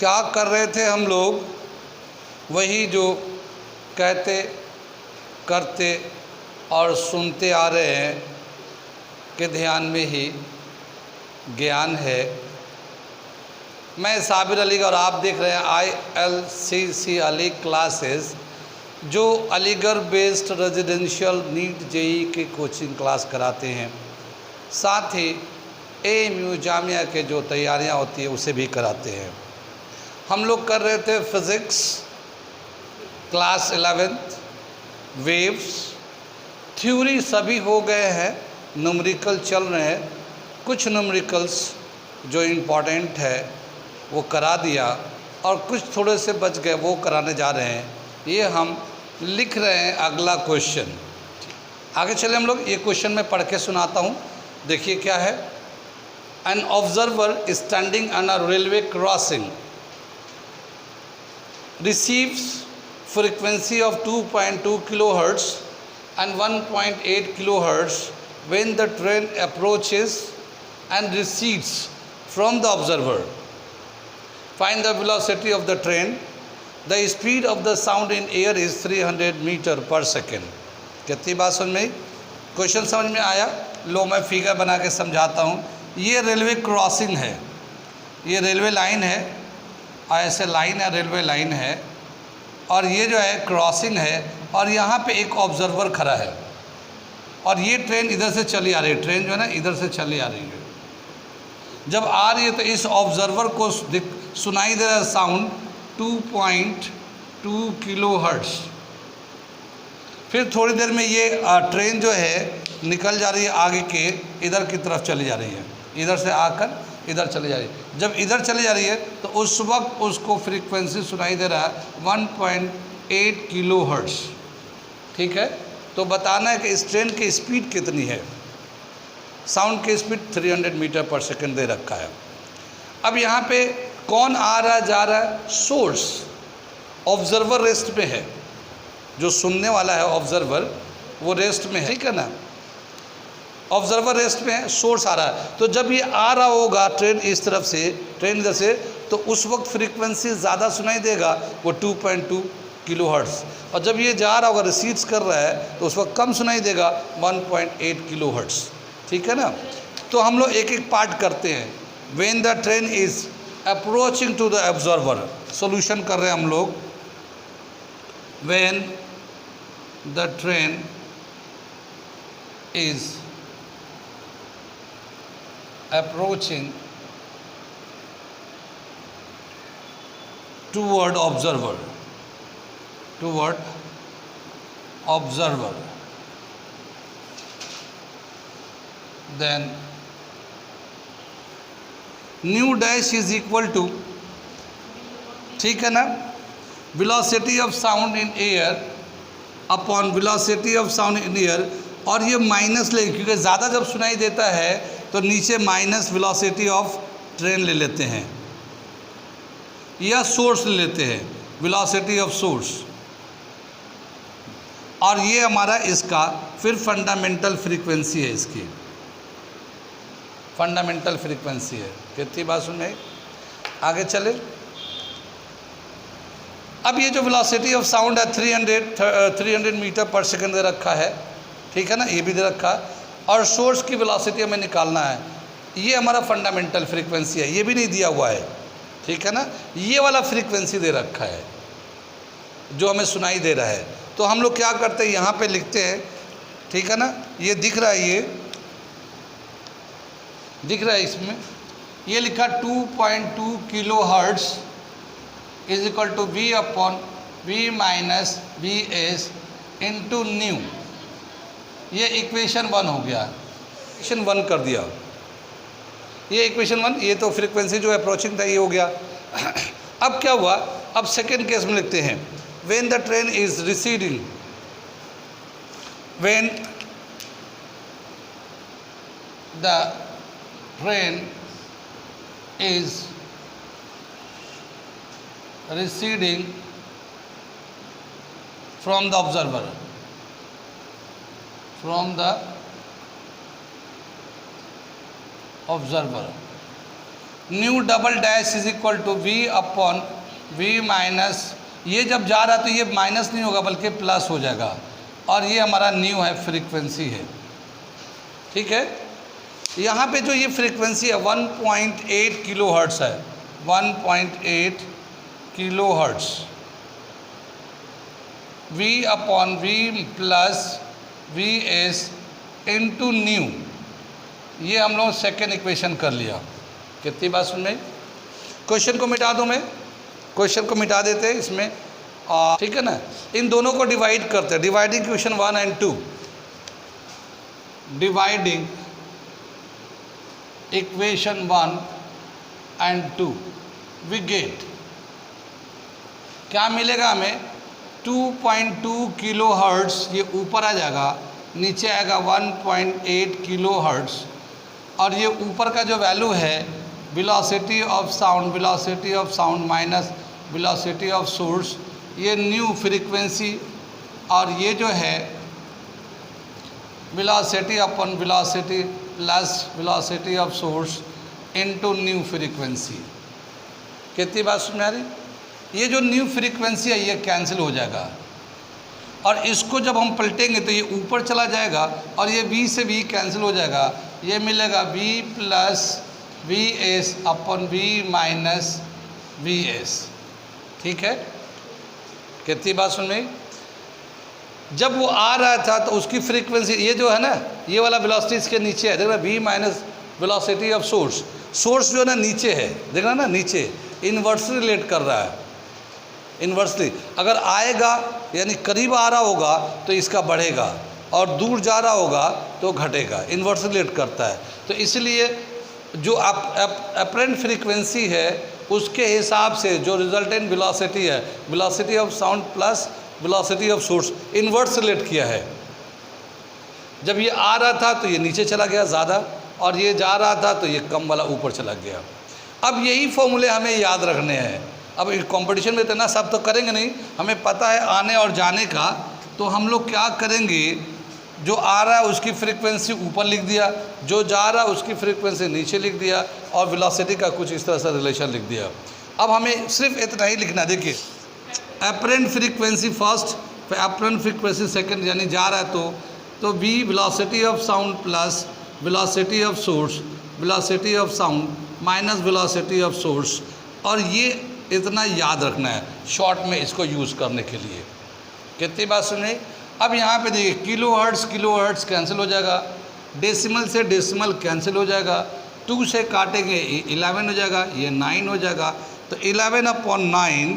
क्या कर रहे थे हम लोग, वही जो कहते करते और सुनते आ रहे हैं कि ध्यान में ही ज्ञान है। मैं साबिर अली और आप देख रहे हैं ILCC अली क्लासेस, जो Aligarh based residential NEET JEE की कोचिंग क्लास कराते हैं। साथ ही AMU जामिया के जो तैयारियां होती है उसे भी कराते हैं। हम लोग कर रहे थे physics class 11th, waves, theory सभी हो गए हैं, न्यूमेरिकल चल रहे हैं। कुछ न्यूमेरिकल्स जो इम्पोर्टेंट है वो करा दिया और कुछ थोड़े से बच गए, वो कराने जा रहे हैं। ये हम लिख रहे हैं अगला क्वेश्चन। आगे चले हम लोग, ये क्वेश्चन मैं पढ़ के सुनाता हूँ। देखिए क्या है। An observer standing on a railway crossing receives frequency of 2.2 kilohertz and 1.8 kilohertz when the train approaches and recedes from the observer. Find the velocity of the train. The speed of the sound in air is 300 meter per second. कितनी बात समझ में? Question समझ में आया? लो मैं figure बना के समझाता हूँ। ये रेलवे क्रॉसिंग है, ये रेलवे लाइन है, ऐसे लाइन है, रेलवे लाइन है, और ये जो है क्रॉसिंग है, और यहाँ पे एक ऑब्जर्वर खड़ा है, और ये ट्रेन इधर से चली आ रही है। ट्रेन जो है ना इधर से चली आ रही है। जब आ रही है तो इस ऑब्जर्वर को सुनाई दे रहा है साउंड 2.2 किलोहर्ट्ज़। फिर थोड़ी देर में ये ट्रेन जो है निकल जा रही है आगे के, इधर की तरफ चली जा रही है, इधर से आकर इधर चली जा रही है। जब इधर चली जा रही है तो उस वक्त उसको फ्रीक्वेंसी सुनाई दे रहा है 1.8 किलोहर्ट्ज़। ठीक है, तो बताना है कि इस ट्रेन की स्पीड कितनी है। साउंड की स्पीड 300 मीटर पर सेकंड दे रखा है। अब यहाँ पे कौन आ रहा जा रहा है? सोर्स। ऑब्जर्वर रेस्ट में है, जो सुनने वाला है ऑब्जर्वर वो रेस्ट में है। ठीक है ना, ऑब्जर्वर रेस्ट में है, सोर्स आ रहा है। तो जब ये आ रहा होगा ट्रेन इस तरफ से, ट्रेन इधर से, तो उस वक्त फ्रीक्वेंसी ज़्यादा सुनाई देगा, वो 2.2 किलोहर्ट्ज़। और जब ये जा रहा होगा, रिसीड्स कर रहा है, तो उस वक्त कम सुनाई देगा, 1.8 किलोहर्ट्ज़। ठीक है ना। तो हम लोग एक एक पार्ट करते हैं। When the train is approaching to the observer, solution कर रहे हैं हम लोग। When the train is approaching toward observer, then nu dash is equal to, ठीक है ना, velocity of sound in air upon velocity of sound in air। और ये माइनस ले, क्योंकि ज़्यादा जब सुनाई देता है तो नीचे माइनस वेलोसिटी ऑफ ट्रेन ले लेते हैं, या सोर्स ले लेते हैं, वेलोसिटी ऑफ सोर्स। और ये हमारा इसका फिर फंडामेंटल फ्रीक्वेंसी है, इसकी फंडामेंटल फ्रीक्वेंसी है। कितनी बात सुन में? आगे चले। अब ये जो वेलोसिटी ऑफ साउंड है 300 मीटर पर सेकंड दे रखा है। ठीक है ना, ये भी दे रखा है। और सोर्स की वेलोसिटी हमें निकालना है। ये हमारा फंडामेंटल फ्रीक्वेंसी है, ये भी नहीं दिया हुआ है। ठीक है ना, ये वाला फ्रीक्वेंसी दे रखा है जो हमें सुनाई दे रहा है। तो हम लोग क्या करते हैं, यहाँ पे लिखते हैं। ठीक है ना, ये दिख रहा है, ये दिख रहा है, इसमें ये लिखा 2.2 kilohertz is equal to V upon V minus VS into nu. ये इक्वेशन 1 हो गया, इक्वेशन 1 कर दिया। ये इक्वेशन 1, ये तो फ्रीक्वेंसी जो अप्रोचिंग था ये हो गया। अब क्या हुआ, अब सेकेंड केस में लिखते हैं। When the train is receding, when the train is receding from the observer, from the observer, nu double dash is equal to V upon V minus, ये जब जा रहा है तो ये माइनस नहीं होगा बल्कि प्लस हो जाएगा, और ये हमारा न्यू है, फ्रीक्वेंसी है। ठीक है, यहाँ पे जो ये फ्रीक्वेंसी है 1.8 किलो हर्ट्स है, 1.8 kilohertz, V upon V plus V S into nu, ये हम लोग सेकेंड इक्वेशन कर लिया। कितनी बात सुन में, क्वेश्चन को मिटा दूँ मैं, क्वेश्चन को मिटा देते हैं इसमें, ठीक है ना। इन दोनों को डिवाइड करते हैं, dividing equation 1 and 2, dividing equation 1 and 2, we get, क्या मिलेगा हमें, 2.2 किलो हर्ट्स, ये ऊपर आ जाएगा, नीचे आएगा 1.8 किलो हर्ट्स, और ये ऊपर का जो वैल्यू है velocity of sound, velocity of sound minus velocity of source, ये न्यू फ्रीक्वेंसी, और ये जो है velocity upon velocity plus velocity of source into new frequency. कितनी बात सुन रही, ये जो न्यू फ्रीक्वेंसी है ये कैंसिल हो जाएगा, और इसको जब हम पलटेंगे तो ये ऊपर चला जाएगा, और ये v से v कैंसिल हो जाएगा, ये मिलेगा v plus V S upon v minus we S. ठीक है, कितनी बात सुन रही, जब वो आ रहा था तो उसकी फ्रीक्वेंसी, ये जो है ना, ये वाला वेलोसिटी इसके नीचे है, देख रहा v minus velocity of source, source जो है ना नीचे है, देख रहा ना नीचे, इन्वर्सली रिलेट कर रहा है, इन्वर्सली। अगर आएगा यानी करीब आ रहा होगा तो इसका बढ़ेगा, और दूर जा रहा होगा तो घटेगा, इन्वर्सली रिलेट करता है। तो इसलिए जो अपरेंट फ्रीक्वेंसी है उसके हिसाब से जो रिजल्टेंट वेलोसिटी है, velocity of sound plus velocity of source, inverse relate किया है। जब ये आ रहा था तो ये नीचे चला गया ज़्यादा, और ये जा रहा था तो ये कम वाला ऊपर चला गया। अब यही फॉर्मूले हमें याद रखने हैं। अब कंपटीशन में इतना सब तो करेंगे नहीं, हमें पता है आने और जाने का, तो हम लोग क्या करेंगे, जो आ रहा है उसकी फ्रीक्वेंसी ऊपर लिख दिया, जो जा रहा है उसकी फ्रीक्वेंसी नीचे लिख दिया, और वेलोसिटी का कुछ इस तरह से रिलेशन लिख दिया। अब हमें सिर्फ इतना ही लिखना, देखिए अपरेंट फ्रीक्वेंसी फर्स्ट, फिर अपरेंट फ्रीक्वेंसी सेकंड, यानी जा रहा है तो v velocity of sound plus velocity of source, velocity of sound minus velocity of source, और ये इतना याद रखना है शॉर्ट में इसको यूज़ करने के लिए। कितनी बात सुनिए, अब यहाँ पे देखिए किलो हर्ट्स कैंसिल हो जाएगा, डेसिमल से डेसिमल कैंसिल हो जाएगा, 2 से काटेंगे 11 हो जाएगा, ये 9 हो जाएगा, तो 11 अपॉन 9,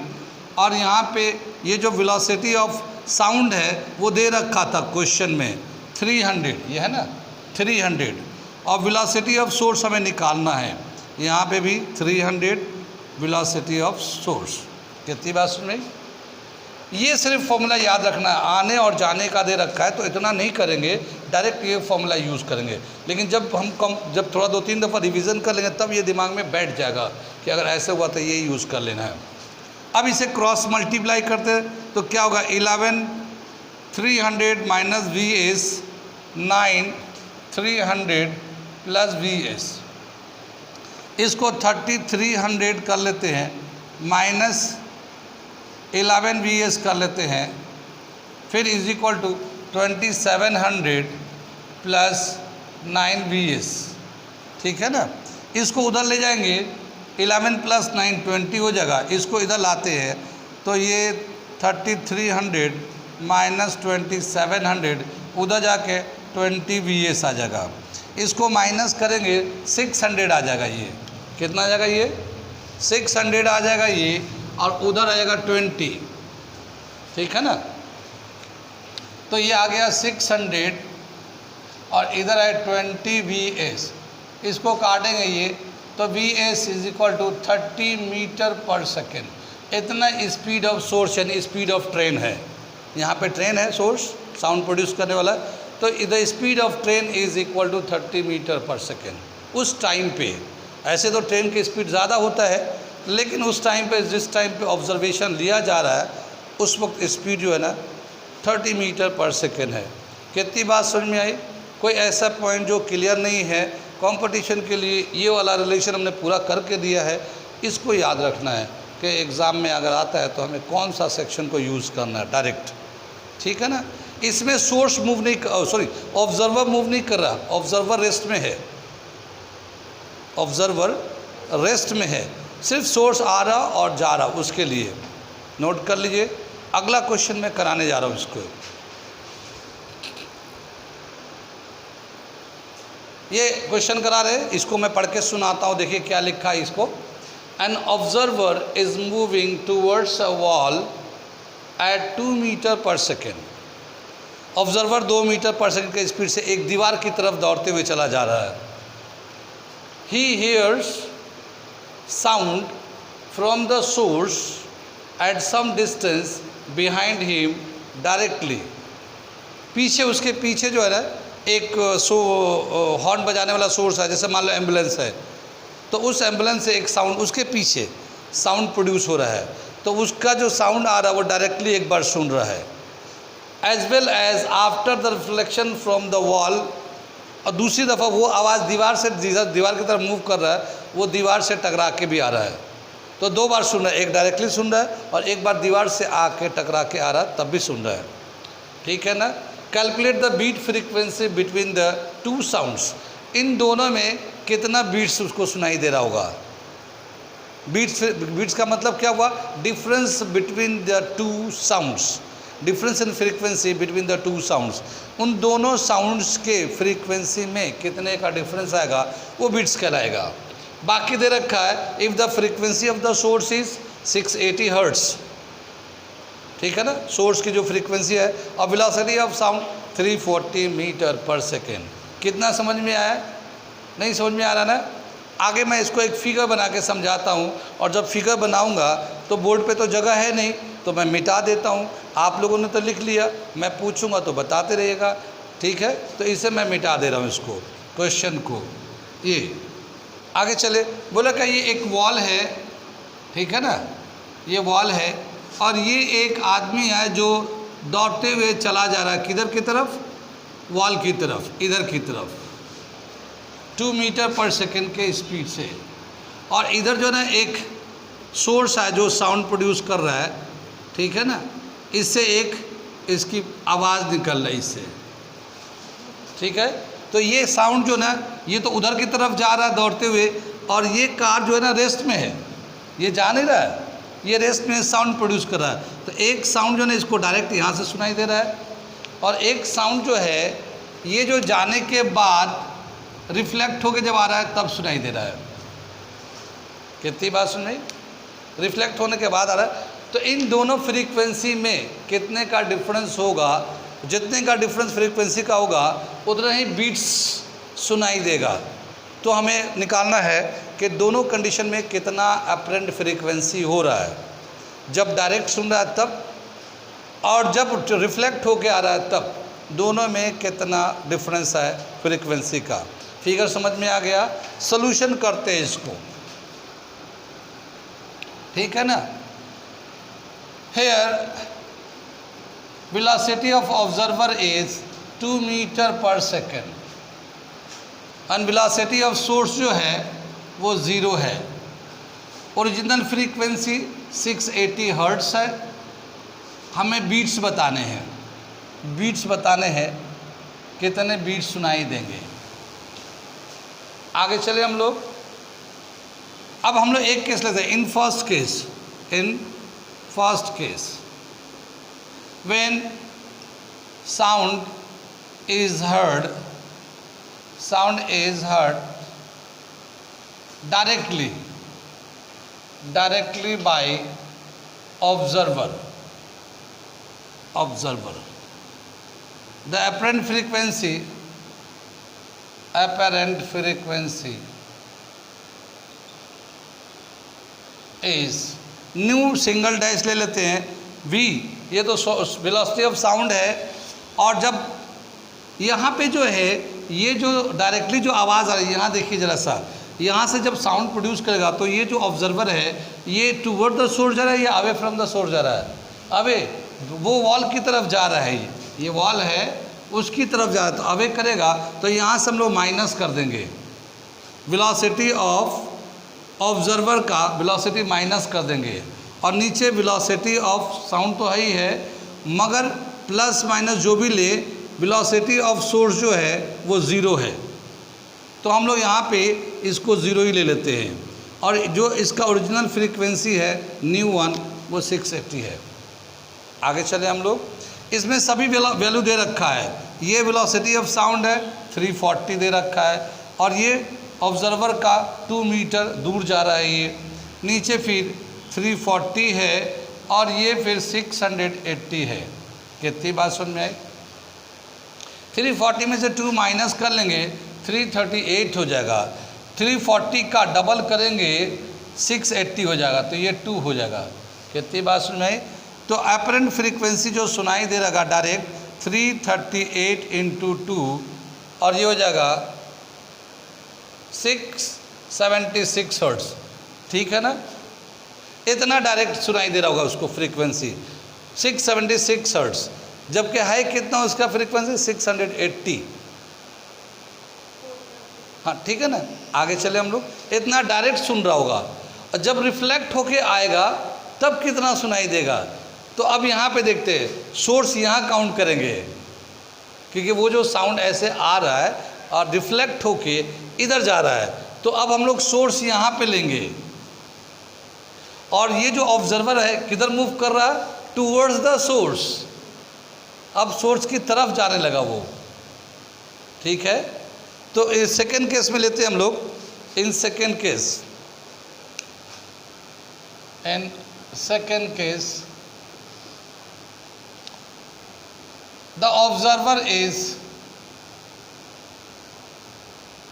और यहाँ पे ये जो वेलोसिटी ऑफ साउंड है वो दे रखा था क्वेश्चन में 300, ये है ना 300, और वेलोसिटी ऑफ सोर्स हमें निकालना है, यहाँ पे भी 300 वेलोसिटी ऑफ सोर्स। कितनी बात सुन रही, ये सिर्फ फॉर्मूला याद रखना है, आने और जाने का दे रखा है तो इतना नहीं करेंगे, डायरेक्ट ये फॉर्मूला यूज़ करेंगे। लेकिन जब थोड़ा 2-3 दफ़ा रिवीजन कर लेंगे तब ये दिमाग में बैठ जाएगा कि अगर ऐसे हुआ तो ये यूज़ कर लेना है। अब इसे क्रॉस मल्टीप्लाई करते हैं तो क्या होगा, 11 300 minus V S 9 300 plus V S, इसको 3300 कर लेते हैं, माइनस 11 वी एस कर लेते हैं, फिर is equal to 2700 plus 9 V S. ठीक है ना, इसको उधर ले जाएंगे, 11 प्लस 9 20 हो जाएगा, इसको इधर लाते हैं तो ये 3300 माइनस 2700, उधर जाके 20 वी एस आ जाएगा, इसको माइनस करेंगे 600 आ जाएगा, ये कितना आ जाएगा, ये 600 आ जाएगा ये, और उधर आ जाएगा 20। ठीक है ना, तो ये आ गया 600 और इधर है 20 वी एस, इसको काटेंगे ये तो V S is equal to 30 metre per second. इतना स्पीड ऑफ सोर्स यानी स्पीड ऑफ ट्रेन है, यहाँ पे ट्रेन है सोर्स साउंड प्रोड्यूस करने वाला, तो the speed of train is equal to 30 metre per second. उस टाइम पे, ऐसे तो ट्रेन की स्पीड ज़्यादा होता है, लेकिन उस टाइम पे जिस टाइम पे ऑब्जर्वेशन लिया जा रहा है उस वक्त स्पीड जो है ना 30 मीटर पर सेकेंड है। कितनी बात समझ में आई? कोई ऐसा पॉइंट जो क्लियर नहीं है कंपटीशन के लिए ये वाला रिलेशन हमने पूरा करके दिया है। इसको याद रखना है कि एग्ज़ाम में अगर आता है तो हमें कौन सा सेक्शन को यूज़ करना है डायरेक्ट, ठीक है ना। इसमें सोर्स मूव नहीं, सॉरी ऑब्जर्वर मूव नहीं कर रहा, ऑब्जर्वर रेस्ट में है, ऑब्जर्वर रेस्ट में है, सिर्फ सोर्स आ रहा और जा रहा, उसके लिए नोट कर लीजिए। अगला क्वेश्चन मैं कराने जा रहा हूँ इसको। ये क्वेश्चन करा रहे, इसको मैं पढ़ के सुनाता हूँ, देखिए क्या लिखा है इसको। An observer is moving towards a wall at 2 metre per second. Observer 2 metre per second के स्पीड से एक दीवार की तरफ दौड़ते हुए चला जा रहा है। He hears sound from the source at some distance behind him directly. पीछे, उसके पीछे जो है ना एक हॉर्न बजाने वाला सोर्स है, जैसे मान लो एम्बुलेंस है, तो उस एम्बुलेंस से एक साउंड, उसके पीछे साउंड प्रोड्यूस हो रहा है, तो उसका जो साउंड आ रहा है वो डायरेक्टली एक बार सुन रहा है। As well as after the reflection from the wall, और दूसरी दफ़ा वो आवाज़ दीवार से, दीवार की तरफ मूव कर रहा है, वो दीवार से टकरा के भी आ रहा है। तो 2 बार सुन रहा है, एक डायरेक्टली सुन रहा है और एक बार दीवार से आके टकरा के आ रहा है तब भी सुन रहा है, ठीक है ना। Calculate the beat frequency between the 2 sounds. इन दोनों में कितना बीट्स उसको सुनाई दे रहा होगा। बीट्स का मतलब क्या हुआ, difference between the 2 sounds, difference in frequency between the 2 sounds. उन दोनों साउंड्स के फ्रीक्वेंसी में कितने का डिफरेंस आएगा वो बीट्स कहलाएगा। बाकी दे रखा है, if the frequency of the source is 680 hertz, ठीक है ना, सोर्स की जो फ्रीक्वेंसी है, और velocity of sound 340 metre per second. कितना समझ में आया? नहीं समझ में आ रहा ना। आगे मैं इसको एक फिगर बना के समझाता हूँ, और जब फिगर बनाऊँगा तो बोर्ड पे तो जगह है नहीं, तो मैं मिटा देता हूँ। आप लोगों ने तो लिख लिया, मैं पूछूंगा तो बताते रहिएगा, ठीक है। तो इसे मैं मिटा दे रहा हूँ, इसको क्वेश्चन को। ये आगे चले, बोला कि ये एक वॉल है, ठीक है ना, ये वॉल है, और ये एक आदमी है जो दौड़ते हुए चला जा रहा है, किधर की तरफ, वॉल की तरफ, इधर की तरफ, 2 मीटर पर सेकेंड के स्पीड से। और इधर जो ना एक सोर्स है जो साउंड प्रोड्यूस कर रहा है, ठीक है ना, इससे एक इसकी आवाज़ निकल रही है इससे, ठीक है। तो ये साउंड जो ना, ये तो उधर की तरफ जा रहा है दौड़ते हुए, और ये कार जो है ना रेस्ट में है, ये जा नहीं रहा है, ये रेस्ट में साउंड प्रोड्यूस कर रहा है। तो एक साउंड जो है इसको डायरेक्ट यहाँ से सुनाई दे रहा है, और एक साउंड जो है ये जो जाने के बाद रिफ्लेक्ट होके जब आ रहा है तब सुनाई दे रहा है। कितनी बात सुन रही, रिफ्लेक्ट होने के बाद आ रहा है। तो इन दोनों फ्रीक्वेंसी में कितने का डिफरेंस होगा, जितने का डिफरेंस फ्रीक्वेंसी का होगा उतना ही बीट्स सुनाई देगा। तो हमें निकालना है कि दोनों कंडीशन में कितना अपरेंट फ्रीक्वेंसी हो रहा है, जब डायरेक्ट सुन रहा है तब, और जब रिफ्लेक्ट होके आ रहा है तब, दोनों में कितना डिफरेंस है फ्रीक्वेंसी का। फिगर समझ में आ गया। सॉल्यूशन करते हैं इसको, ठीक है ना। Here velocity of observer is 2 metre per second, and velocity of source जो है वो 0 है। ओरिजिनल फ्रीक्वेंसी 680 हर्ट्स है। हमें बीट्स बताने हैं, बीट्स बताने हैं कितने बीट्स सुनाई देंगे। आगे चले हम लोग। अब हम लोग एक केस लेते हैं। In first case when sound is heard directly by observer. The apparent frequency is new single dash ले लेते हैं v, ये तो वेलोसिटी ऑफ साउंड है। और जब यहाँ पे जो है ये जो डायरेक्टली जो आवाज़ आ रही है, यहाँ देखिए ज़रा सा, यहाँ से जब साउंड प्रोड्यूस करेगा तो ये जो ऑब्जर्वर है ये टूवर्ड द सोर्स जा रहा है या अवे फ्रॉम द सोर्स जा रहा है? अवे, वो वॉल की तरफ जा रहा है, ये वॉल है उसकी तरफ जा रहा है, तो अवे करेगा। तो यहाँ से हम लोग माइनस कर देंगे, वेलोसिटी ऑफ ऑब्जर्वर का वेलोसिटी माइनस कर देंगे, और नीचे वेलोसिटी ऑफ साउंड तो है ही है, मगर प्लस माइनस जो भी ले वेलोसिटी ऑफ सोर्स जो है वो ज़ीरो है, तो हम लोग यहाँ पे इसको ज़ीरो ही ले लेते हैं। और जो इसका ओरिजिनल फ्रीक्वेंसी है न्यू वन वो 680 है। आगे चले हम लोग, इसमें सभी वैल्यू दे रखा है। ये वेलोसिटी ऑफ साउंड है 340 दे रखा है, और ये ऑब्जर्वर का 2 मीटर दूर जा रहा है, ये नीचे फिर 340 है, और ये फिर 680 है। कितनी बात समझ में आई? 340 में से 2 माइनस कर लेंगे 338 हो जाएगा, 340 का डबल करेंगे 680 हो जाएगा, तो ये 2 हो जाएगा। कितनी बात समझ में आई? तो अपरेंट फ्रीक्वेंसी जो सुनाई दे रहा डायरेक्ट 338 इंटू 2, और ये हो जाएगा 676 हर्ट्ज। ठीक है ना, इतना डायरेक्ट सुनाई दे रहा होगा उसको फ्रीक्वेंसी 676 हर्ट्ज, जबकि है कितना उसका फ्रीक्वेंसी 680। हाँ ठीक है ना, आगे चले हम लोग, इतना डायरेक्ट सुन रहा होगा, और जब रिफ्लेक्ट होके आएगा तब कितना सुनाई देगा। तो अब यहाँ पे देखते हैं, सोर्स यहाँ काउंट करेंगे, क्योंकि वो जो साउंड ऐसे आ रहा है और रिफ्लेक्ट होके इधर जा रहा है, तो अब हम लोग सोर्स यहाँ पे लेंगे, और ये जो ऑब्जर्वर है किधर मूव कर रहा है? Towards the source. अब सोर्स की तरफ जाने लगा वो। ठीक है, तो इस सेकेंड केस में लेते हैं हम लोग। In second case the observer is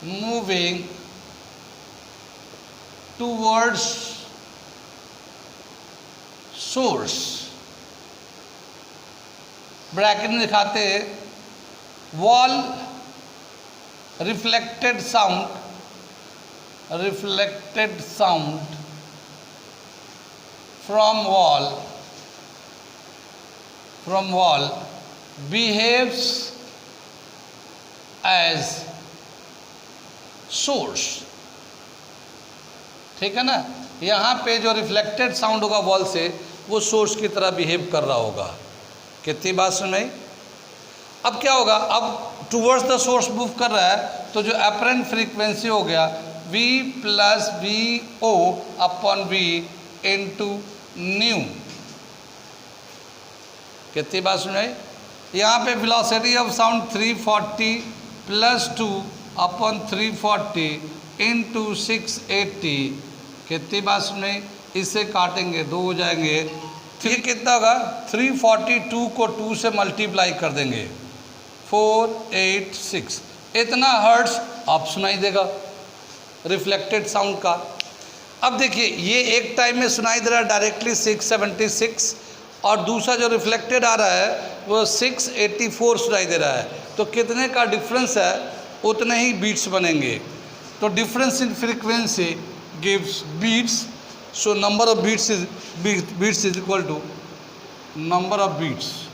moving towards source. Bracket में दिखाते wall reflected sound from wall behaves as source. ठीक है ना, यहाँ पे जो रिफ्लेक्टेड साउंड होगा वॉल से वो सोर्स की तरह बिहेव कर रहा होगा। कितनी बात सुन रही? अब क्या होगा, अब टूवर्ड्स द सोर्स मूव कर रहा है, तो जो अपरेंट फ्रीक्वेंसी हो गया V plus VO upon V into new. कितनी बात सुन रही? यहाँ पे velocity of sound 340 plus 2 upon 340 into 680। कितनी बात सुन रही? इससे काटेंगे 2 हो जाएंगे, फिर कितना होगा 342 को 2 से मल्टीप्लाई कर देंगे 486। इतना हर्ट्ज अब सुनाई देगा रिफ्लेक्टेड साउंड का। अब देखिए ये एक टाइम में सुनाई दे रहा है डायरेक्टली 676, और दूसरा जो रिफ्लेक्टेड आ रहा है वो 684 सुनाई दे रहा है। तो कितने का डिफरेंस है उतने ही बीट्स बनेंगे। तो difference in frequency gives beats, so number of beats is equal to number of beats।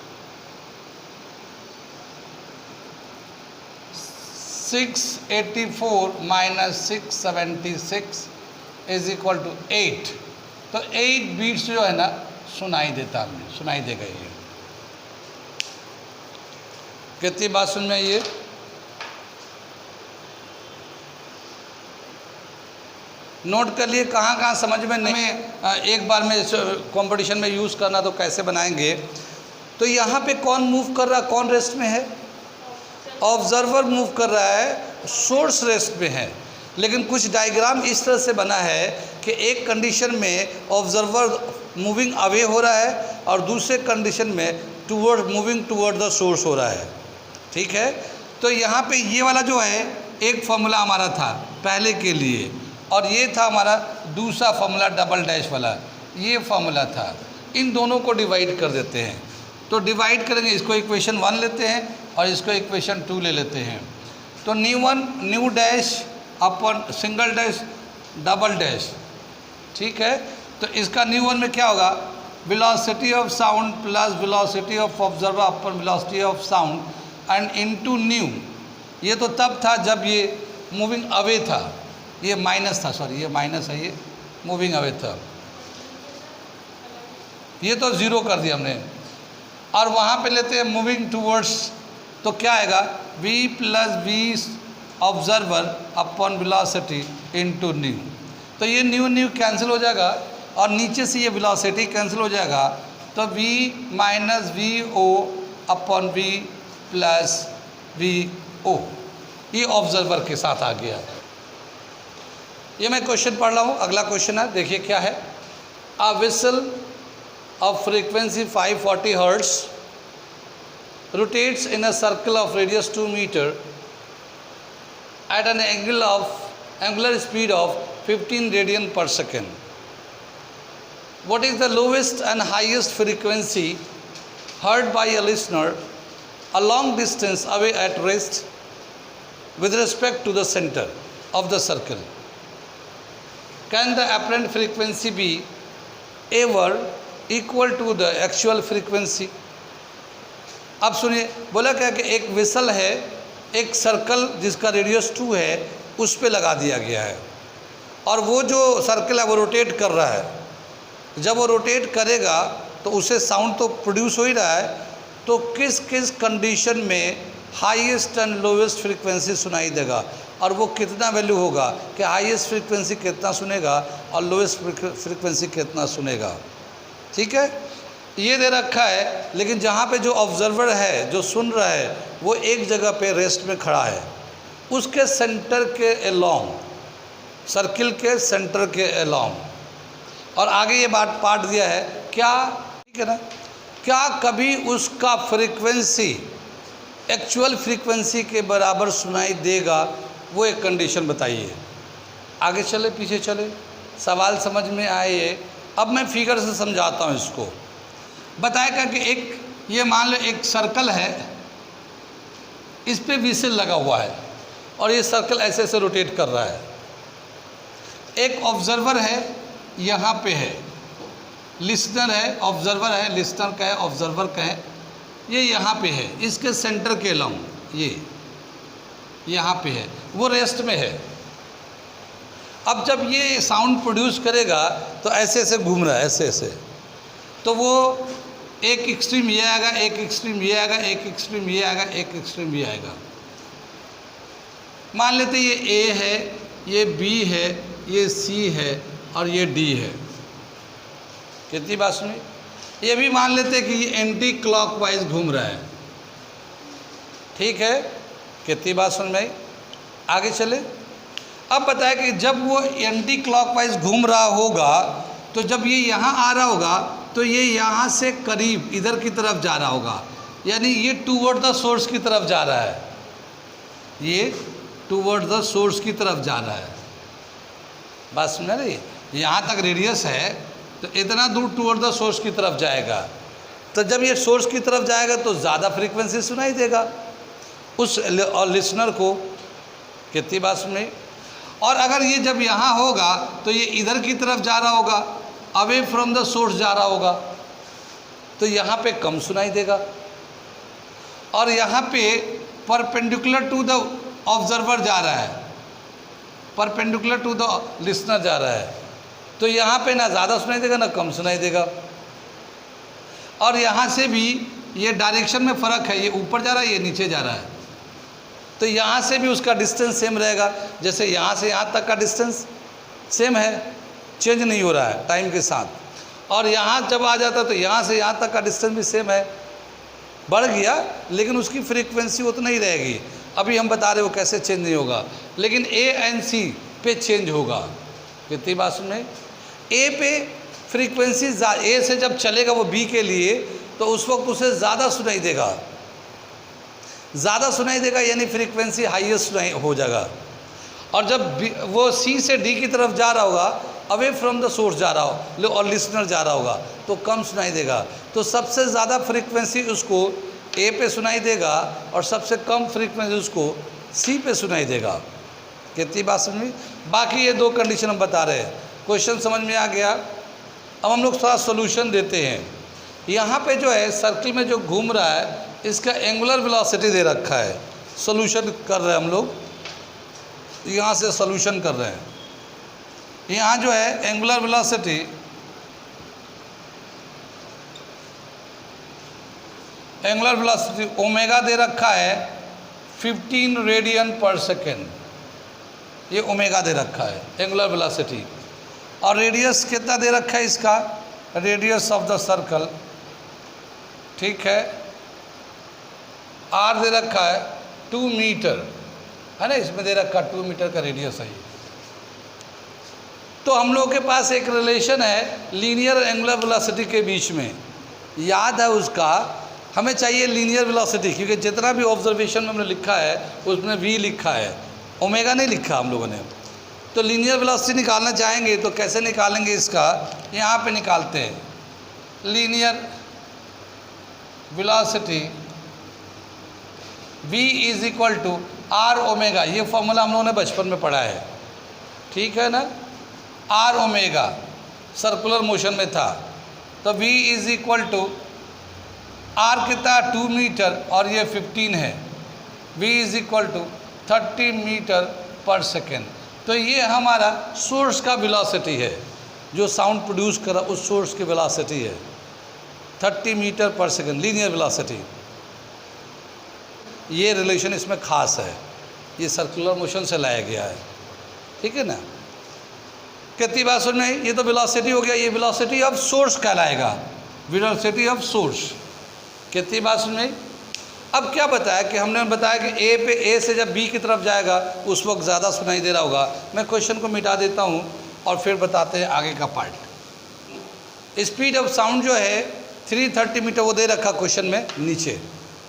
684 minus 676 is equal to 8। तो 8 बीट्स जो है ना सुनाई देता हमें, सुनाई देगा ये। कितनी बात सुन में ये? नोट कर लिए कहाँ कहाँ समझ में नहीं, एक बार में कंपटीशन में यूज़ करना तो कैसे बनाएंगे। तो यहाँ पे कौन मूव कर रहा है, कौन रेस्ट में है? ऑब्जर्वर मूव कर रहा है, सोर्स रेस्ट में है। लेकिन कुछ डायग्राम इस तरह से बना है कि एक कंडीशन में ऑब्जर्वर मूविंग अवे हो रहा है और दूसरे कंडीशन में मूविंग टूवर्ड द सोर्स हो रहा है। ठीक है, तो यहाँ पे ये वाला जो है एक फॉर्मूला हमारा था पहले के लिए, और ये था हमारा दूसरा फॉर्मूला डबल डैश वाला, ये फॉर्मूला था। इन दोनों को डिवाइड कर देते हैं। तो डिवाइड करेंगे, इसको इक्वेशन 1 लेते हैं और इसको इक्वेशन 2 ले लेते हैं। तो न्यू डैश अपन सिंगल डैश डबल डैश। ठीक है, तो इसका न्यू 1 में क्या होगा? Velocity of sound plus velocity of observer upon velocity of sound and into new. ये तो तब था जब ये मूविंग अवे था, ये माइनस था, सॉरी ये माइनस है, ये मूविंग अवे था, ये तो ज़ीरो कर दिया हमने। और वहाँ पे लेते हैं मूविंग टूवर्ड्स, तो क्या आएगा v plus V observer upon velocity into nu. तो ये न्यू कैंसिल हो जाएगा और नीचे से ये वेलोसिटी कैंसिल हो जाएगा, तो v minus V O upon V plus V O, ये ऑब्जर्वर के साथ आ गया। ये मैं क्वेश्चन पढ़ रहा हूँ, अगला क्वेश्चन है, देखिए क्या है। अ whistle of frequency 540 hertz rotates in a circle of radius 2 meter at an angular speed of 15 radian per second. What is the lowest and highest frequency heard by a listener a long distance away at rest with respect to the center of the circle? Can the apparent frequency be ever equal to the actual frequency? अब सुनिए, बोला क्या कि एक whistle है, एक circle जिसका radius 2 है उस पे लगा दिया गया है, और वो जो सर्कल है वो रोटेट कर रहा है। जब वो रोटेट करेगा तो उसे साउंड तो प्रोड्यूस हो ही रहा है, तो किस किस कंडीशन में हाईएस्ट एंड लोवेस्ट फ्रीक्वेंसी सुनाई देगा, और वो कितना वैल्यू होगा कि हाईएस्ट फ्रीक्वेंसी कितना सुनेगा और लोवेस्ट फ्रीक्वेंसी कितना सुनेगा। ठीक है, ये दे रखा है, लेकिन जहाँ पे जो ऑब्जर्वर है जो सुन रहा है वो एक जगह पे रेस्ट में खड़ा है, उसके सेंटर के अलोंग, सर्किल के सेंटर के अलोंग, और आगे ये बात पार्ट दिया है क्या, ठीक है ना, क्या कभी उसका फ्रीक्वेंसी एक्चुअल फ्रीक्वेंसी के बराबर सुनाई देगा, वो एक कंडीशन बताइए। आगे चले पीछे चले, सवाल समझ में आए। अब मैं फिगर से समझाता हूँ इसको। बताएगा कि एक, ये मान लो एक सर्कल है, इस पे व्हीसल लगा हुआ है और ये सर्कल ऐसे ऐसे रोटेट कर रहा है। एक ऑब्जर्वर है, यहाँ पे है, लिसनर है, ऑब्जर्वर है, लिसनर का है, ऑब्जर्वर का है, ये यहाँ पे है, इसके सेंटर के अलोंग ये यहाँ पे है, वो रेस्ट में है। अब जब ये साउंड प्रोड्यूस करेगा तो ऐसे ऐसे घूम रहा है, ऐसे ऐसे, तो वो एक एक्सट्रीम ये आएगा, एक एक्सट्रीम ये आएगा, एक एक्सट्रीम ये आएगा, एक एक्सट्रीम ये आएगा। मान लेते ये ए है, ये बी है, ये सी है और ये डी है। कितनी बात सुनी? ये भी मान लेते कि ये एंटी क्लॉकवाइज घूम रहा है। ठीक है, कितनी बात सुन में? आगे चले। अब बताया कि जब वो एंटी क्लॉकवाइज घूम रहा होगा तो जब ये यहाँ आ रहा होगा तो ये यहाँ से करीब इधर की तरफ जा रहा होगा, यानी ये टूवर्ड द सोर्स की तरफ जा रहा है, ये टूवर्ड द सोर्स की तरफ जा रहा है। बात सुन रही? यहाँ तक रेडियस है तो इतना दूर टूवर्ड द सोर्स की तरफ जाएगा, तो जब ये सोर्स की तरफ जाएगा तो ज़्यादा फ्रीक्वेंसी सुनाई देगा उस लिसनर को। कितनी बात सुन रही? और अगर ये जब यहाँ होगा तो ये इधर की तरफ जा रहा होगा, अवे फ्रॉम द सोर्स जा रहा होगा, तो यहाँ पे कम सुनाई देगा। और यहाँ पे परपेंडिकुलर टू द ऑब्जर्वर जा रहा है, परपेंडिकुलर टू द लिसनर जा रहा है, तो यहाँ पे ना ज़्यादा सुनाई देगा ना कम सुनाई देगा। और यहाँ से भी ये डायरेक्शन में फ़र्क है, ये ऊपर जा रहा है, ये नीचे जा रहा है, तो यहाँ से भी उसका डिस्टेंस सेम रहेगा। जैसे यहाँ से यहाँ तक का डिस्टेंस सेम है, चेंज नहीं हो रहा है टाइम के साथ। और यहाँ जब आ जाता तो यहाँ से यहाँ तक का डिस्टेंस भी सेम है, बढ़ गया लेकिन उसकी फ्रीक्वेंसी उतना ही रहेगी। अभी हम बता रहे हो कैसे चेंज नहीं होगा, लेकिन ए एंड सी पे चेंज होगा। कितनी बात सुन में? ए पे फ्रीक्वेंसी ए से जब चलेगा वो बी के लिए, तो उस वक्त उसे ज़्यादा सुनाई देगा, ज़्यादा सुनाई देगा, यानी फ्रीक्वेंसी हाईएस्ट सुनाई हो जाएगा। और जब वो सी से डी की तरफ जा रहा होगा, अवे फ्रॉम द सोर्स जा रहा हो और लिसनर जा रहा होगा, तो कम सुनाई देगा। तो सबसे ज़्यादा फ्रीक्वेंसी उसको ए पे सुनाई देगा और सबसे कम फ्रीक्वेंसी उसको सी पे सुनाई देगा। कितनी बात समझ में? बाकी ये दो कंडीशन हम बता रहे हैं। क्वेश्चन समझ में आ गया? अब हम लोग थोड़ा सोल्यूशन देते हैं। यहाँ पे जो है सर्किल में जो घूम रहा है, इसका एंगुलर वेलोसिटी दे रखा है। सोल्यूशन कर रहे हैं हम लोग। यहाँ से सॉल्यूशन कर रहे हैं। यहाँ जो है एंगुलर वेलोसिटी ओमेगा दे रखा है 15 रेडियन पर सेकेंड, ये ओमेगा दे रखा है एंगुलर वेलोसिटी। और रेडियस कितना दे रखा है इसका, रेडियस ऑफ द सर्कल, ठीक है, आर दे रखा है 2 मीटर, है ना, इसमें दे रखा 2 मीटर का रेडियस है ये। तो हम लोग के पास एक रिलेशन है लीनियर एंगुलर वेलोसिटी के बीच में, याद है उसका, हमें चाहिए लीनियर वेलोसिटी, क्योंकि जितना भी ऑब्जर्वेशन में हमने लिखा है उसमें v लिखा है, ओमेगा नहीं लिखा हम लोगों ने। तो लीनियर वेलोसिटी निकालना चाहेंगे तो कैसे निकालेंगे इसका, यहाँ पे निकालते हैं। Linear velocity v is equal to R omega, ये फॉर्मूला हम लोगों ने बचपन में पढ़ा है, ठीक है ना, आर ओमेगा सर्कुलर मोशन में था। तो v is equal to R कितना 2 मीटर और ये 15 है, v is equal to 30 metre per second. तो ये हमारा सोर्स का वेलोसिटी है, जो साउंड प्रोड्यूस करा उस सोर्स की वेलोसिटी है 30 metre per second, linear velocity. ये रिलेशन इसमें खास है, ये सर्कुलर मोशन से लाया गया है, ठीक है ना। कितनी बात सुन में, ये तो वेलोसिटी हो गया, ये वेलोसिटी ऑफ सोर्स कहलाएगा, वेलोसिटी ऑफ सोर्स। कितनी बात सुन में। अब क्या बताया कि हमने बताया कि ए से जब बी की तरफ जाएगा उस वक्त ज़्यादा सुनाई दे रहा होगा। मैं क्वेश्चन को मिटा देता हूँ और फिर बताते हैं आगे का पार्ट। स्पीड ऑफ साउंड जो है 330 मीटर वो दे रखा क्वेश्चन में, नीचे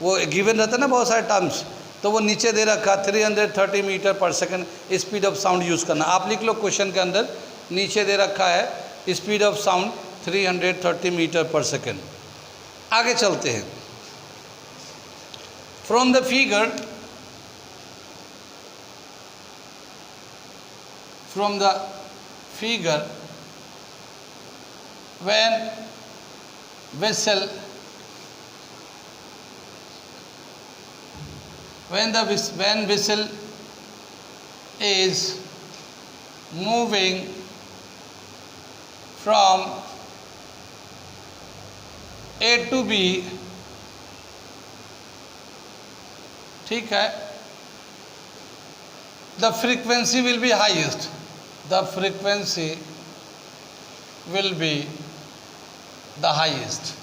वो गिवन रहता है ना बहुत सारे टर्म्स, तो वो नीचे दे रखा 330 मीटर पर second speed of sound use करना। आप लिख लो क्वेश्चन के अंदर, नीचे दे रखा है स्पीड ऑफ साउंड 330 मीटर पर सेकंड। आगे चलते हैं। From the figure when vessel is moving from A to B, ठीक है, the frequency will be highest, the frequency will be the highest,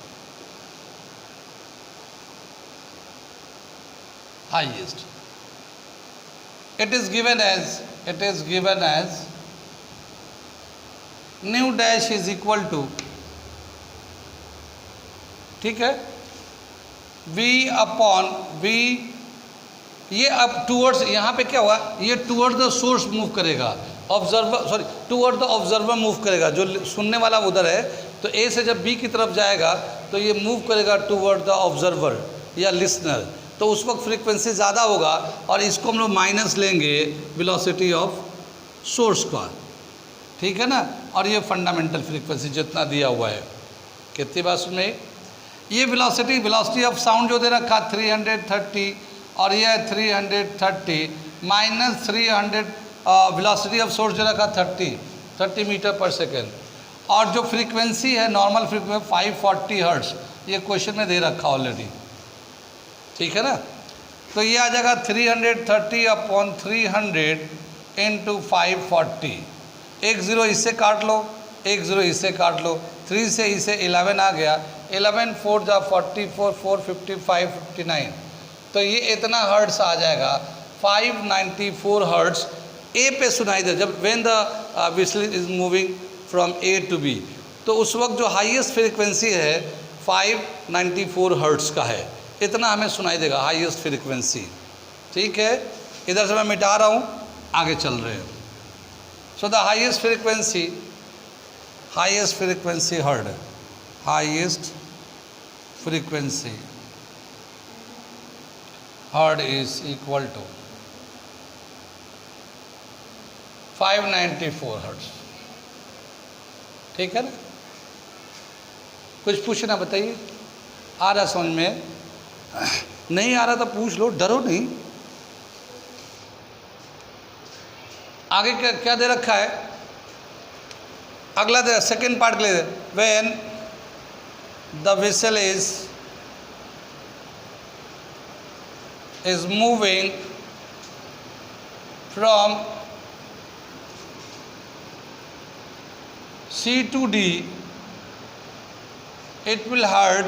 it is given as nu dash is equal to, ठीक है, v upon v, ये अब towards, यहाँ पे क्या हुआ, ये टूवर्ड द सोर्स मूव करेगा, observer toward the observer move करेगा, जो सुनने वाला उधर है, तो ए से जब बी की तरफ जाएगा तो ये मूव करेगा टूवर्ड द ऑब्जर्वर या लिसनर, तो उस वक्त फ्रीक्वेंसी ज़्यादा होगा और इसको हम लोग माइनस लेंगे वेलोसिटी ऑफ सोर्स का, ठीक है ना। और ये फंडामेंटल फ्रीक्वेंसी जितना दिया हुआ है, कितनी बात सुनिए, ये वेलोसिटी ऑफ साउंड जो दे रखा 330 और ये 330 माइनस 300 वेलोसिटी ऑफ सोर्स दे रखा 30 मीटर पर सेकेंड, और जो फ्रीक्वेंसी है नॉर्मल फ्रीक्वेंसी 540 हर्ट्ज, ये क्वेश्चन में दे रखा ऑलरेडी, ठीक है ना। तो ये आ जाएगा 330 अपॉन 300 इंटू 540, एक ज़ीरो इससे काट लो, एक ज़ीरो इससे काट लो, 3 से इसे 11 आ गया, 11 4 जा 44 4 55 59, तो ये इतना हर्ट्स आ जाएगा 594 हर्ट्स ए पे सुनाई दे जब when the whistle is moving from A to B, तो उस वक्त जो हाईएस्ट फ्रीक्वेंसी है 594 हर्ट्स का है, इतना हमें सुनाई देगा हाईएस्ट फ्रीक्वेंसी, ठीक है। इधर से मैं मिटा रहा हूँ, आगे चल रहे हैं। So the highest frequency heard, highest frequency heard is equal to 594 hertz, ठीक है ना। कुछ पूछना बताइए, आ रहा समझ में, नहीं आ रहा तो पूछ लो, डरो नहीं। आगे क्या क्या दे रखा है, अगला दे सेकेंड पार्ट के लिए, when the vessel is moving from C to D, it will herd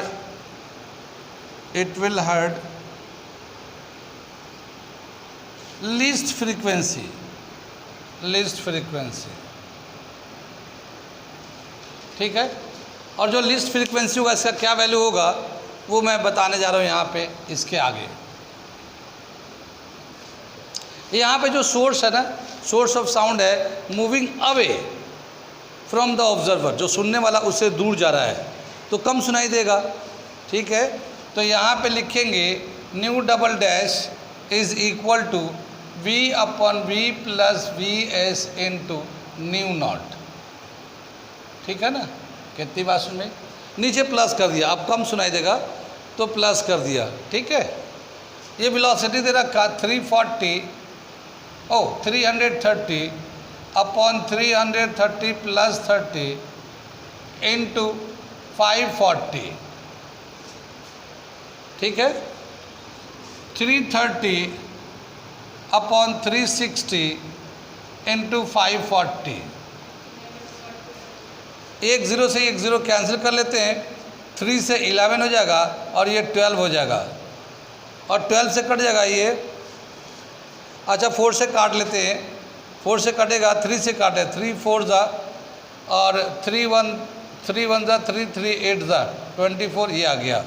least frequency, ठीक है। और जो लीस्ट फ्रीक्वेंसी होगा इसका क्या वैल्यू होगा वो मैं बताने जा रहा हूँ यहाँ पे इसके आगे। यहाँ पे जो सोर्स है ना, सोर्स ऑफ साउंड है moving away from the observer, जो सुनने वाला उससे दूर जा रहा है तो कम सुनाई देगा, ठीक है। तो यहाँ पे लिखेंगे nu double dash is equal to V upon V plus VS into nu naught, ठीक है ना। कितनी बात सुन में नीचे प्लस कर दिया, अब कम सुनाई देगा तो प्लस कर दिया, ठीक है। ये वेलोसिटी दे रखा 330 अपॉन 330 प्लस 30 इंटू 540, ठीक है। 330 अपॉन 360 इंटू 540, एक ज़ीरो से एक ज़ीरो कैंसिल कर लेते हैं, 3 से 11 हो जाएगा और ये 12 हो जाएगा, और 12 से कट जाएगा ये, अच्छा 4 से काट लेते हैं, 4 से कटेगा, 3 से काटे, 3 4 जा और 3 1 जा 3 3 8 जा 24, ये आ गया।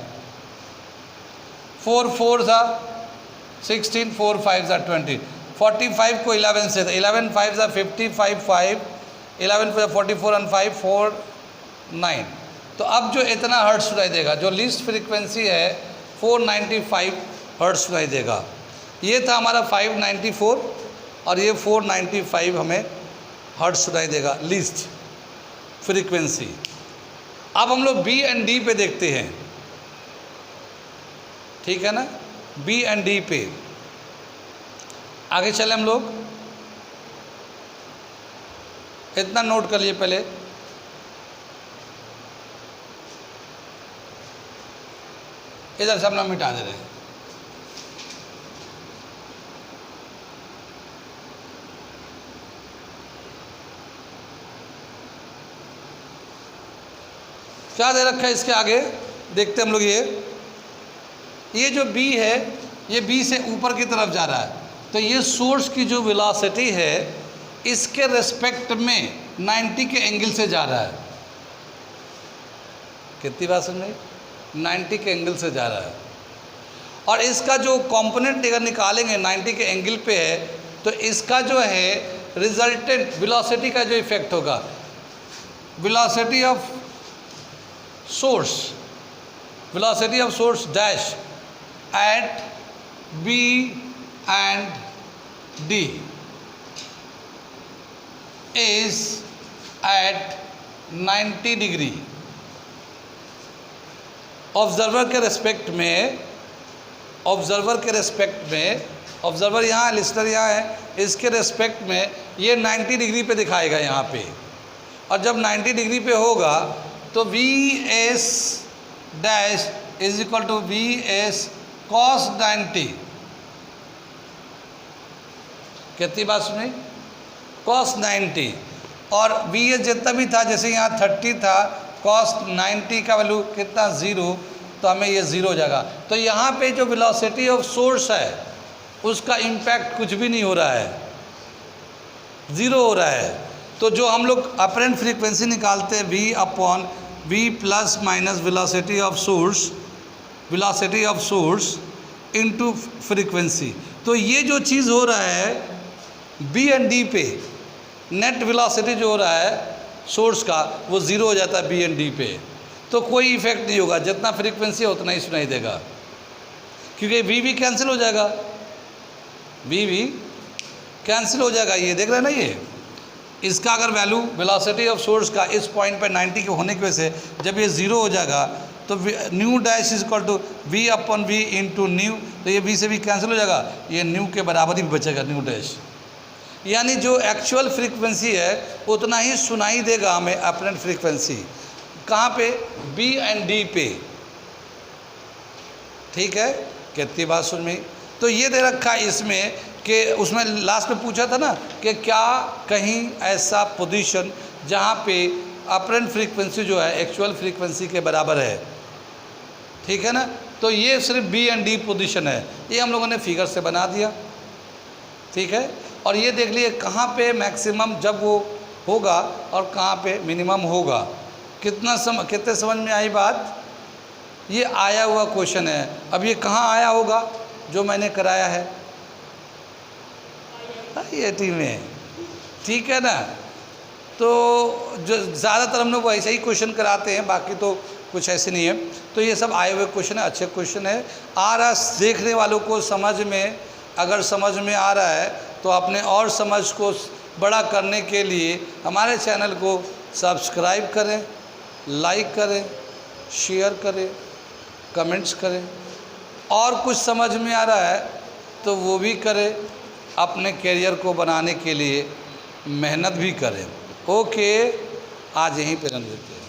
4 4 जा 16, 4 5 जा 20, 45 को 11 से, 11 5 जा 55 5, 11 पे 44 और 5 4 9। तो अब जो इतना हर्ट्ज सुनाई देगा, जो लीस्ट फ्रीक्वेंसी है 495 हर्ट्ज सुनाई देगा। ये था हमारा 594 और ये 495 हमें हर्ट्ज सुनाई देगा लीस्ट फ्रीक्वेंसी। अब हम लोग B एंड D पे देखते हैं, ठीक है ना। B एंड D पे आगे चले हम लोग, इतना नोट कर लिए पहले। इधर से हम लोग मिटा दे रहे हैं। क्या दे रखा है इसके आगे, देखते हम लोग। ये जो B है ये B से ऊपर की तरफ जा रहा है, तो ये सोर्स की जो वेलोसिटी है इसके रेस्पेक्ट में 90 के एंगल से जा रहा है। कितनी बात सुन रही, 90 के एंगल से जा रहा है। और इसका जो कंपोनेंट अगर निकालेंगे 90 के एंगल पे है, तो इसका जो है रिजल्टेंट वेलोसिटी का जो इफेक्ट होगा, velocity of source dash at B and D is at 90 degree. Observer के रेस्पेक्ट में, ऑब्जर्वर यहाँ है, लिस्टर यहाँ है, इसके रेस्पेक्ट में ये 90 डिग्री पे दिखाएगा यहाँ पे। और जब 90 डिग्री पे होगा तो VS dash is equal to VS cos 90। कितनी बात सुनी, cos 90। और VS जितना भी था, जैसे यहाँ 30 था, cos 90 का वैल्यू कितना 0, तो हमें ये 0 हो जाएगा। तो यहाँ पे जो वेलोसिटी ऑफ सोर्स है उसका इम्पैक्ट कुछ भी नहीं हो रहा है, 0 हो रहा है। तो जो हम लोग अपरेंट फ्रीक्वेंसी निकालते हैं V upon V plus minus velocity of source into frequency, तो ये जो चीज़ हो रहा है B एंड D पे, नेट वेलोसिटी जो हो रहा है सोर्स का वो 0 हो जाता है B एंड D पे। तो कोई इफेक्ट नहीं होगा, जितना फ्रीक्वेंसी है उतना ही सुनाई देगा, क्योंकि V भी कैंसिल हो जाएगा, V भी कैंसिल हो जाएगा। ये देख रहे हैं ना, ये इसका अगर वैल्यू वेलोसिटी ऑफ सोर्स का इस पॉइंट पे 90 के होने की वजह से जब ये 0 हो जाएगा तो nu dash is equal to V upon V into nu, तो ये V से भी कैंसिल हो जाएगा, ये न्यू के बराबर ही बचेगा न्यू डैश। यानी जो एक्चुअल फ्रीक्वेंसी है उतना ही सुनाई देगा हमें अपरेंट फ्रीक्वेंसी। कहाँ पे? बी एंड डी पे। ठीक है, कितनी बात सुन में। तो ये दे रखा है इसमें कि उसमें लास्ट में पूछा था ना कि क्या कहीं ऐसा पोजीशन जहाँ पे अपरेंट फ्रीक्वेंसी जो है एक्चुअल फ्रीक्वेंसी के बराबर है। ठीक है ना, तो ये सिर्फ बी एंड डी पोजीशन है, ये हम लोगों ने फिगर से बना दिया। ठीक है, और ये देख लिए कहाँ पे मैक्सिमम जब वो होगा और कहाँ पे मिनिमम होगा। कितने समझ में आई बात? ये आया हुआ क्वेश्चन है। अब ये कहाँ आया होगा जो मैंने कराया है? IIT में। ठीक है ना, तो जो ज़्यादातर हम लोग ऐसे ही क्वेश्चन कराते हैं, बाकी तो कुछ ऐसे नहीं है। तो ये सब आए हुए क्वेश्चन है, अच्छे क्वेश्चन है। आ रहा देखने वालों को समझ में, अगर समझ में आ रहा है तो अपने और समझ को बड़ा करने के लिए हमारे चैनल को सब्सक्राइब करें, लाइक करें, शेयर करें, कमेंट्स करें। और कुछ समझ में आ रहा है तो वो भी करें, अपने करियर को बनाने के लिए मेहनत भी करें। ओके, आज यहीं पे रन देते हैं।